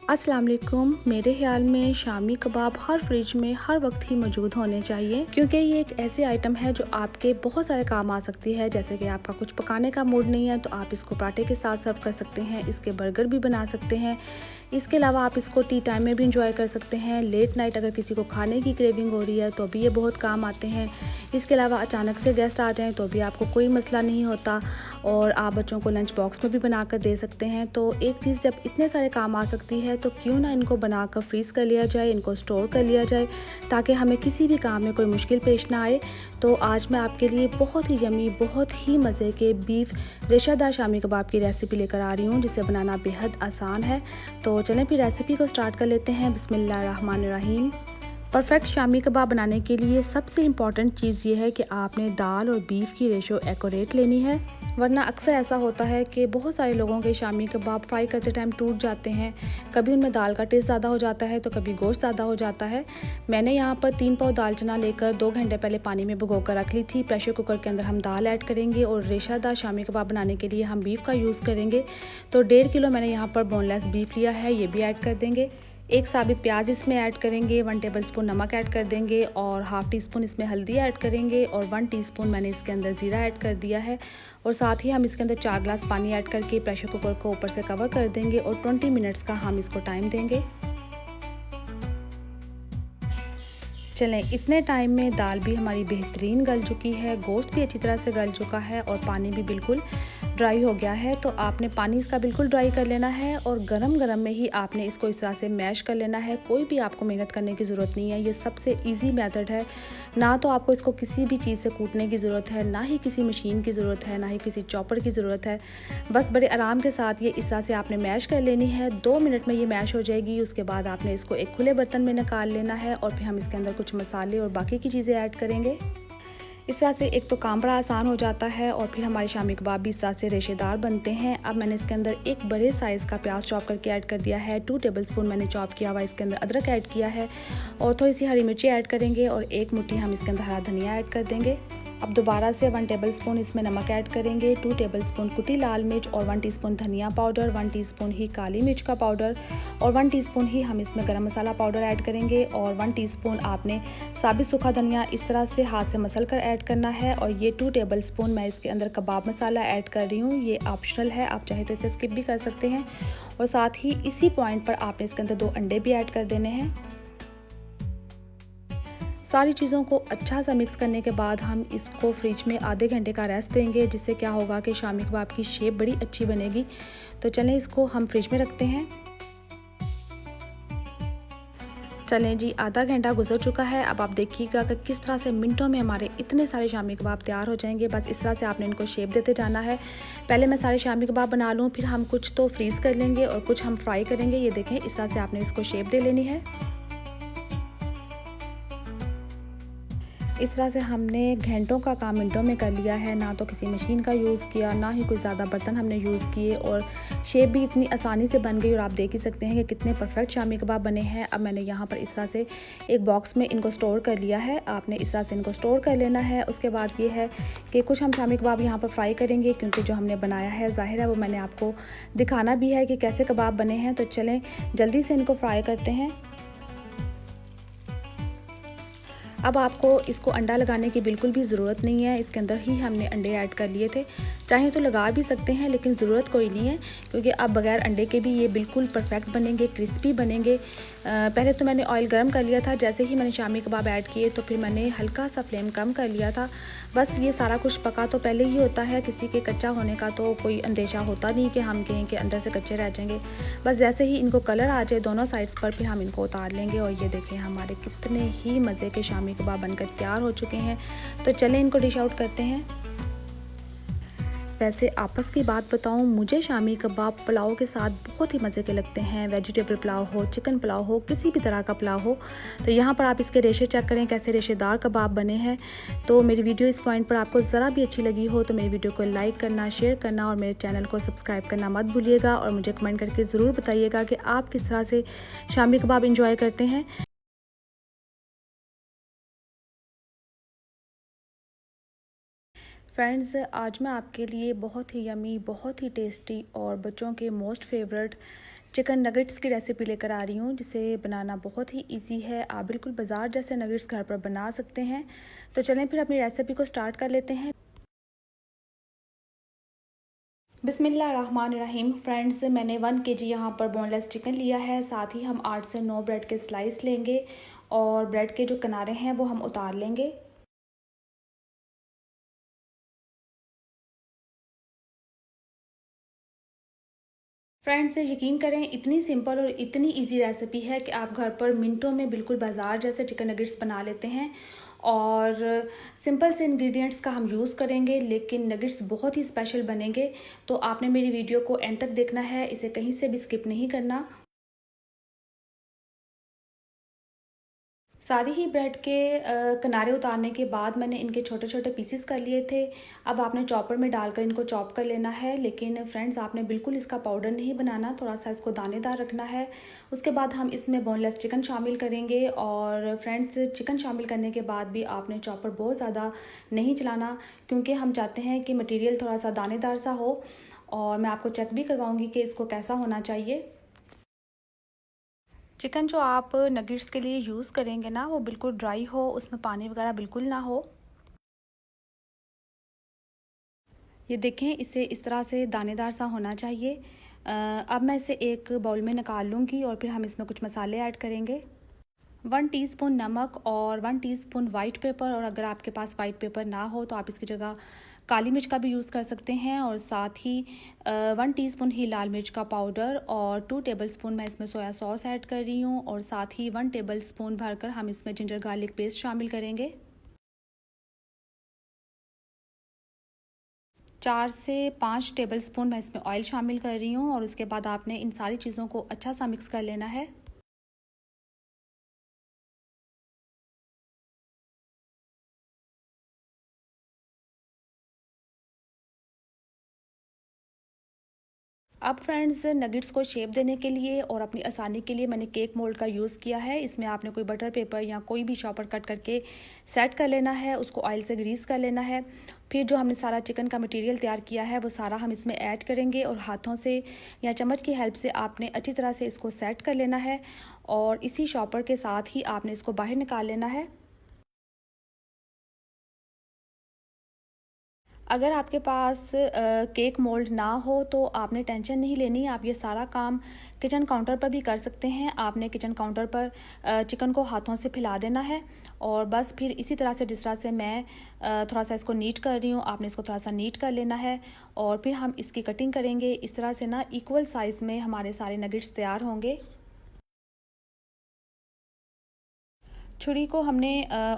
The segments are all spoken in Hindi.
अस्सलाम वालेकुम। मेरे ख्याल में शामी कबाब हर फ्रिज में हर वक्त ही मौजूद होने चाहिए, क्योंकि ये एक ऐसी आइटम है जो आपके बहुत सारे काम आ सकती है। जैसे कि आपका कुछ पकाने का मूड नहीं है तो आप इसको पराठे के साथ सर्व कर सकते हैं, इसके बर्गर भी बना सकते हैं। इसके अलावा आप इसको टी टाइम में भी इंजॉय कर सकते हैं। लेट नाइट अगर किसी को खाने की क्रेविंग हो रही है तो भी ये बहुत काम आते हैं। इसके अलावा अचानक से गेस्ट आ जाएँ तो भी आपको कोई मसला नहीं होता और आप बच्चों को लंच बॉक्स में भी बना कर दे सकते हैं। तो एक चीज़ जब इतने सारे काम आ सकती है तो क्यों ना इनको बनाकर फ्रीज़ कर लिया जाए, इनको स्टोर कर लिया जाए, ताकि हमें किसी भी काम में कोई मुश्किल पेश ना आए। तो आज मैं आपके लिए बहुत ही यम्मी, बहुत ही मज़े के बीफ रेशादार शामी कबाब की रेसिपी लेकर आ रही हूँ, जिसे बनाना बेहद आसान है। तो चलें फिर रेसिपी को स्टार्ट कर लेते हैं। बिस्मिल्लाहिर्रहमानिर्रहीम। परफेक्ट शामी कबाब बनाने के लिए सबसे इम्पॉर्टेंट चीज़ ये है कि आपने दाल और बीफ की रेशो एक्यूरेट लेनी है, वरना अक्सर ऐसा होता है कि बहुत सारे लोगों के शामी कबाब फ्राई करते टाइम टूट जाते हैं। कभी उनमें दाल का टेस्ट ज़्यादा हो जाता है तो कभी गोश्त ज़्यादा हो जाता है। मैंने यहाँ पर 3 पाव दाल चना लेकर 2 घंटे पहले पानी में भिगो कर रख ली थी। प्रेशर कुकर के अंदर हम दाल ऐड करेंगे और रेशादार शामी कबाब बनाने के लिए हम बीफ का यूज़ करेंगे। तो 1.5 किलो मैंने यहाँ पर बोनलेस बीफ लिया है, ये भी ऐड कर देंगे। एक साबित प्याज इसमें ऐड करेंगे, 1 टेबलस्पून नमक ऐड कर देंगे और हाफ़ टी स्पून इसमें हल्दी ऐड करेंगे और 1 टीस्पून मैंने इसके अंदर ज़ीरा ऐड कर दिया है। और साथ ही हम इसके अंदर 4 ग्लास पानी ऐड करके प्रेशर कुकर को ऊपर से कवर कर देंगे और 20 मिनट्स का हम इसको टाइम देंगे। चलें, इतने टाइम में दाल भी हमारी बेहतरीन गल चुकी है, गोश्त भी अच्छी तरह से गल चुका है और पानी भी बिल्कुल ड्राई हो गया है। तो आपने पानी इसका बिल्कुल ड्राई कर लेना है और गरम गरम में ही आपने इसको इस तरह से मैश कर लेना है। कोई भी आपको मेहनत करने की ज़रूरत नहीं है, ये सबसे इजी मेथड है। ना तो आपको इसको किसी भी चीज़ से कूटने की ज़रूरत है, ना ही किसी मशीन की ज़रूरत है, ना ही किसी चॉपर की ज़रूरत है। बस बड़े आराम के साथ ये इस तरह से आपने मैश कर लेनी है। 2 मिनट में ये मैश हो जाएगी। उसके बाद आपने इसको एक खुले बर्तन में निकाल लेना है और फिर हम इसके अंदर कुछ मसाले और बाकी की चीज़ें ऐड करेंगे। इस तरह से एक तो काम बड़ा आसान हो जाता है और फिर हमारे शामी कबाब भी इस तरह से रेशेदार बनते हैं। अब मैंने इसके अंदर एक बड़े साइज़ का प्याज चॉप करके ऐड कर दिया है। 2 टेबलस्पून मैंने चॉप किया हुआ इसके अंदर अदरक ऐड किया है और थोड़ी सी हरी मिर्ची ऐड करेंगे और एक मुट्ठी हम इसके अंदर हरा धनिया ऐड कर देंगे। अब दोबारा से 1 टेबलस्पून इसमें नमक ऐड करेंगे, 2 टेबलस्पून कुटी लाल मिर्च और 1 टीस्पून धनिया पाउडर, 1 टीस्पून ही काली मिर्च का पाउडर और 1 टीस्पून ही हम इसमें गरम मसाला पाउडर ऐड करेंगे और 1 टीस्पून आपने साबित सूखा धनिया इस तरह से हाथ से मसल कर ऐड करना है। और ये 2 टेबलस्पून मैं इसके अंदर कबाब मसाला ऐड कर रही हूँ, ये ऑप्शनल है, आप चाहे तो इसे स्किप भी कर सकते हैं। और साथ ही इसी पॉइंट पर आपने इसके अंदर 2 अंडे भी ऐड कर देने हैं। सारी चीज़ों को अच्छा सा मिक्स करने के बाद हम इसको फ्रिज में आधे घंटे का रेस्ट देंगे, जिससे क्या होगा कि शामी कबाब की शेप बड़ी अच्छी बनेगी। तो चलें, इसको हम फ्रिज में रखते हैं। चलें जी, आधा घंटा गुजर चुका है। अब आप देखिएगा कि किस तरह से मिनटों में हमारे इतने सारे शामी कबाब तैयार हो जाएंगे। बस इस तरह से आपने इनको शेप देते जाना है। पहले मैं सारे शामी कबाब बना लूँ, फिर हम कुछ तो फ्रीज़ कर लेंगे और कुछ हम फ्राई करेंगे। ये देखें, इस तरह से आपने इसको शेप दे लेनी है। इस तरह से हमने घंटों का काम मिनटों में कर लिया है। ना तो किसी मशीन का यूज़ किया, ना ही कोई ज़्यादा बर्तन हमने यूज़ किए और शेप भी इतनी आसानी से बन गई। और आप देख ही सकते हैं कि कितने परफेक्ट शामी कबाब बने हैं। अब मैंने यहाँ पर इस तरह से एक बॉक्स में इनको स्टोर कर लिया है। आपने इस तरह से इनको स्टोर कर लेना है। उसके बाद ये है कि कुछ हम शामी कबाब यहाँ पर फ्राई करेंगे, क्योंकि जो हमने बनाया है ज़ाहिर है वो मैंने आपको दिखाना भी है कि कैसे कबाब बने हैं। तो चलें जल्दी से इनको फ्राई करते हैं। अब आपको इसको अंडा लगाने की बिल्कुल भी ज़रूरत नहीं है, इसके अंदर ही हमने अंडे ऐड कर लिए थे। चाहे तो लगा भी सकते हैं, लेकिन ज़रूरत कोई नहीं है, क्योंकि अब बगैर अंडे के भी ये बिल्कुल परफेक्ट बनेंगे, क्रिस्पी बनेंगे। पहले तो मैंने ऑयल गर्म कर लिया था। जैसे ही मैंने शामी कबाब ऐड किए तो फिर मैंने हल्का सा फ्लेम कम कर लिया था। बस ये सारा कुछ पका तो पहले ही होता है, किसी के कच्चा होने का तो कोई अंदेशा होता नहीं कि हम कहें कि अंदर से कच्चे रह जाएंगे। बस जैसे ही इनको कलर आ जाए दोनों साइड्स पर, फिर हम इनको उतार लेंगे। और ये देखें, हमारे कितने ही मज़े के शामी कबाब बनकर तैयार हो चुके हैं। तो चलें इनको डिश आउट करते हैं। वैसे आपस की बात बताऊं, मुझे शामी कबाब पुलाव के साथ बहुत ही मज़े के लगते हैं। वेजिटेबल पुलाव हो, चिकन पुलाव हो, किसी भी तरह का पुलाव हो। तो यहाँ पर आप इसके रेशे चेक करें कैसे रेशेदार कबाब बने हैं। तो मेरी वीडियो इस पॉइंट पर आपको ज़रा भी अच्छी लगी हो तो मेरी वीडियो को लाइक करना, शेयर करना और मेरे चैनल को सब्सक्राइब करना मत भूलिएगा। और मुझे कमेंट करके ज़रूर बताइएगा कि आप किस तरह से शामी कबाब इंजॉय करते हैं। फ्रेंड्स, आज मैं आपके लिए बहुत ही यमी, बहुत ही टेस्टी और बच्चों के मोस्ट फेवरेट चिकन नगेट्स की रेसिपी लेकर आ रही हूँ जिसे बनाना बहुत ही इजी है। आप बिल्कुल बाज़ार जैसे नगेट्स घर पर बना सकते हैं। तो चलें फिर अपनी रेसिपी को स्टार्ट कर लेते हैं। बिस्मिल्लाहिर्रहमानिर्रहीम। फ्रेंड्स, मैंने 1 kg यहाँ पर बोनलेस चिकन लिया है। साथ ही हम 8 से 9 ब्रेड के स्लाइस लेंगे और ब्रेड के जो किनारे हैं वो हम उतार लेंगे। फ्रेंड्स, यकीन करें इतनी सिंपल और इतनी इजी रेसिपी है कि आप घर पर मिनटों में बिल्कुल बाज़ार जैसे चिकन नगेट्स बना लेते हैं। और सिंपल से इंग्रेडिएंट्स का हम यूज़ करेंगे लेकिन नगेट्स बहुत ही स्पेशल बनेंगे। तो आपने मेरी वीडियो को एंड तक देखना है, इसे कहीं से भी स्किप नहीं करना। सारी ही ब्रेड के किनारे उतारने के बाद मैंने इनके छोटे छोटे पीसेस कर लिए थे। अब आपने चॉपर में डालकर इनको चॉप कर लेना है। लेकिन फ्रेंड्स, आपने बिल्कुल इसका पाउडर नहीं बनाना, थोड़ा सा इसको दानेदार रखना है। उसके बाद हम इसमें बोनलेस चिकन शामिल करेंगे। और फ्रेंड्स, चिकन शामिल करने के बाद भी आपने चॉपर बहुत ज़्यादा नहीं चलाना, क्योंकि हम चाहते हैं कि मटीरियल थोड़ा सा दानेदार सा हो। और मैं आपको चेक भी करवाऊँगी कि इसको कैसा होना चाहिए। चिकन जो आप नगेट्स के लिए यूज़ करेंगे ना, वो बिल्कुल ड्राई हो, उसमें पानी वगैरह बिल्कुल ना हो। ये देखें, इसे इस तरह से दानेदार सा होना चाहिए। अब मैं इसे एक बाउल में निकाल लूँगी और फिर हम इसमें कुछ मसाले ऐड करेंगे। 1 टीस्पून नमक और 1 टीस्पून वाइट पेपर। और अगर आपके पास वाइट पेपर ना हो तो आप इसकी जगह काली मिर्च का भी यूज़ कर सकते हैं। और साथ ही 1 टीस्पून ही लाल मिर्च का पाउडर और 2 टेबलस्पून मैं इसमें सोया सॉस ऐड कर रही हूँ। और साथ ही 1 टेबलस्पून भरकर हम इसमें जिंजर गार्लिक पेस्ट शामिल करेंगे। 4 से 5 टेबलस्पून मैं इसमें ऑयल शामिल कर रही हूँ। और उसके बाद आपने इन सारी चीज़ों को अच्छा सा मिक्स कर लेना है। अब फ्रेंड्स, नगेट्स को शेप देने के लिए और अपनी आसानी के लिए मैंने केक मोल्ड का यूज़ किया है। इसमें आपने कोई बटर पेपर या कोई भी शॉपर कट करके सेट कर लेना है, उसको ऑयल से ग्रीस कर लेना है। फिर जो हमने सारा चिकन का मटेरियल तैयार किया है वो सारा हम इसमें ऐड करेंगे और हाथों से या चम्मच की हेल्प से आपने अच्छी तरह से इसको सेट कर लेना है। और इसी शॉपर के साथ ही आपने इसको बाहर निकाल लेना है। अगर आपके पास केक मोल्ड ना हो तो आपने टेंशन नहीं लेनी। आप ये सारा काम किचन काउंटर पर भी कर सकते हैं। आपने किचन काउंटर पर चिकन को हाथों से फैला देना है। और बस फिर इसी तरह से जिस तरह से मैं थोड़ा सा इसको नीट कर रही हूँ, आपने इसको थोड़ा सा नीट कर लेना है। और फिर हम इसकी कटिंग करेंगे। इस तरह से ना इक्वल साइज़ में हमारे सारे नगेट्स तैयार होंगे। छुरी को हमने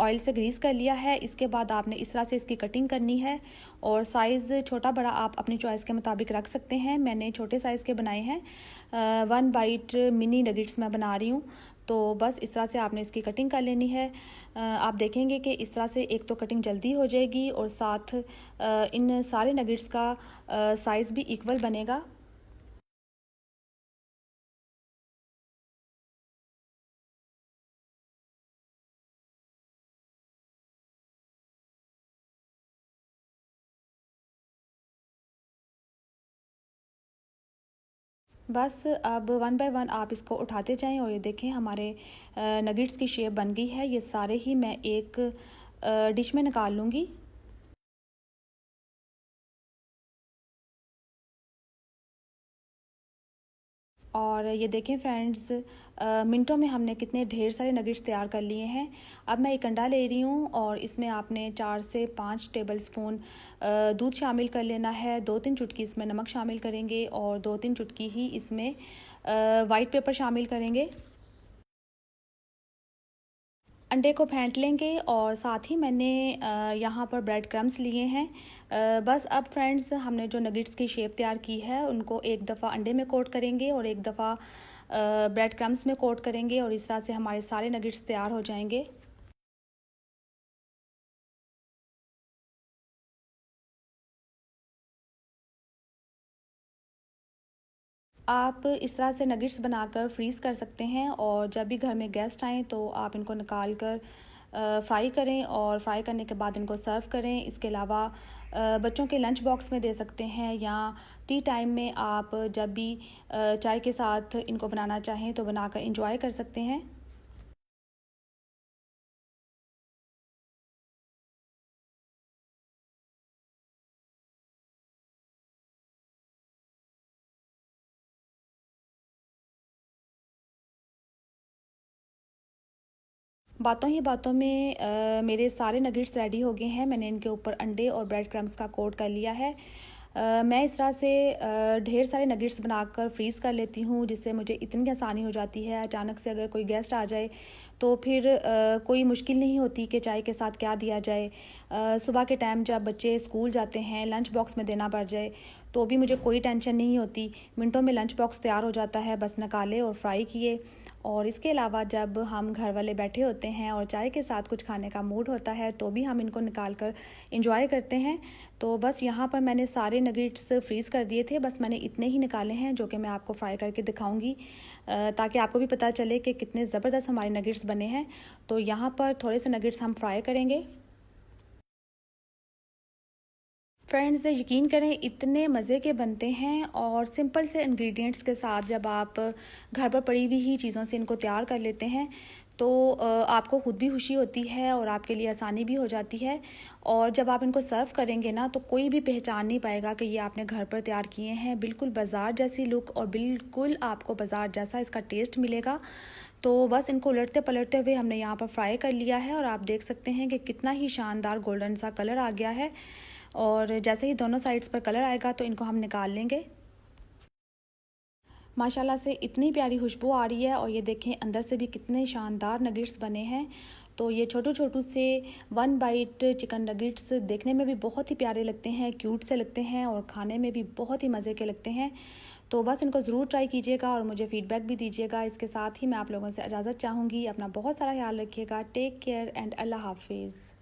ऑयल से ग्रीस कर लिया है। इसके बाद आपने इस तरह से इसकी कटिंग करनी है। और साइज़ छोटा बड़ा आप अपनी चॉइस के मुताबिक रख सकते हैं। मैंने छोटे साइज़ के बनाए हैं। 1 बाइट मिनी नगेट्स मैं बना रही हूँ। तो बस इस तरह से आपने इसकी कटिंग कर लेनी है। आप देखेंगे कि इस तरह से एक तो कटिंग जल्दी हो जाएगी और साथ इन सारे नगेट्स का साइज़ भी इक्वल बनेगा। बस अब 1 बाय 1 आप इसको उठाते जाएं और ये देखें हमारे नगेट्स की शेप बन गई है। ये सारे ही मैं एक डिश में निकाल लूँगी। और ये देखें फ्रेंड्स, मिनटों में हमने कितने ढेर सारे नगेट्स तैयार कर लिए हैं। अब मैं एक अंडा ले रही हूँ और इसमें आपने 4 से 5 टेबलस्पून दूध शामिल कर लेना है। 2-3 चुटकी इसमें नमक शामिल करेंगे और 2-3 चुटकी ही इसमें वाइट पेपर शामिल करेंगे। अंडे को फेंट लेंगे और साथ ही मैंने यहाँ पर ब्रेड क्रम्स लिए हैं। बस अब फ्रेंड्स, हमने जो नगेट्स की शेप तैयार की है उनको एक दफ़ा अंडे में कोट करेंगे और एक दफ़ा ब्रेड क्रम्स में कोट करेंगे। और इस तरह से हमारे सारे नगेट्स तैयार हो जाएंगे। आप इस तरह से नगेट्स बनाकर फ्रीज़ कर सकते हैं और जब भी घर में गेस्ट आएँ तो आप इनको निकाल कर फ्राई करें और फ्राई करने के बाद इनको सर्व करें। इसके अलावा बच्चों के लंच बॉक्स में दे सकते हैं, या टी टाइम में आप जब भी चाय के साथ इनको बनाना चाहें तो बनाकर इंजॉय कर सकते हैं। बातों ही बातों में मेरे सारे नगेट्स रेडी हो गए हैं। मैंने इनके ऊपर अंडे और ब्रेड क्रम्स का कोट कर लिया है। मैं इस तरह से ढेर सारे नगेट्स बनाकर फ्रीज़ कर लेती हूँ, जिससे मुझे इतनी आसानी हो जाती है। अचानक से अगर कोई गेस्ट आ जाए तो फिर कोई मुश्किल नहीं होती कि चाय के साथ क्या दिया जाए। सुबह के टाइम जब बच्चे स्कूल जाते हैं, लंच बॉक्स में देना पड़ जाए तो भी मुझे कोई टेंशन नहीं होती। मिनटों में लंच बॉक्स तैयार हो जाता है, बस निकाले और फ्राई किए। और इसके अलावा जब हम घर वाले बैठे होते हैं और चाय के साथ कुछ खाने का मूड होता है तो भी हम इनको निकाल कर इंजॉय करते हैं। तो बस यहाँ पर मैंने सारे नगेट्स फ्रीज़ कर दिए थे, बस मैंने इतने ही निकाले हैं जो कि मैं आपको फ्राई करके दिखाऊंगी, ताकि आपको भी पता चले कि कितने ज़बरदस्त हमारे नगेट्स बने हैं। तो यहाँ पर थोड़े से नगेट्स हम फ्राई करेंगे। फ्रेंड्स, यकीन करें इतने मज़े के बनते हैं, और सिंपल से इंग्रेडिएंट्स के साथ जब आप घर पर पड़ी हुई ही चीज़ों से इनको तैयार कर लेते हैं तो आपको खुद भी खुशी होती है और आपके लिए आसानी भी हो जाती है। और जब आप इनको सर्व करेंगे ना तो कोई भी पहचान नहीं पाएगा कि ये आपने घर पर तैयार किए हैं। बिल्कुल बाज़ार जैसी लुक और बिल्कुल आपको बाज़ार जैसा इसका टेस्ट मिलेगा। तो बस इनको उलटते पलटते हुए हमने यहाँ पर फ्राई कर लिया है, और आप देख सकते हैं कि कितना ही शानदार गोल्डन सा कलर आ गया है। और जैसे ही दोनों साइड्स पर कलर आएगा तो इनको हम निकाल लेंगे। माशाल्लाह से इतनी प्यारी खुशबू आ रही है, और ये देखें अंदर से भी कितने शानदार नगेट्स बने हैं। तो ये छोटू छोटू से 1 बाइट चिकन नगेट्स देखने में भी बहुत ही प्यारे लगते हैं, क्यूट से लगते हैं, और खाने में भी बहुत ही मज़े के लगते हैं। तो बस इनको ज़रूर ट्राई कीजिएगा और मुझे फ़ीडबैक भी दीजिएगा। इसके साथ ही मैं आप लोगों से इजाज़त चाहूँगी। अपना बहुत सारा ख्याल रखिएगा। टेक केयर एंड अल्लाह हाफिज़।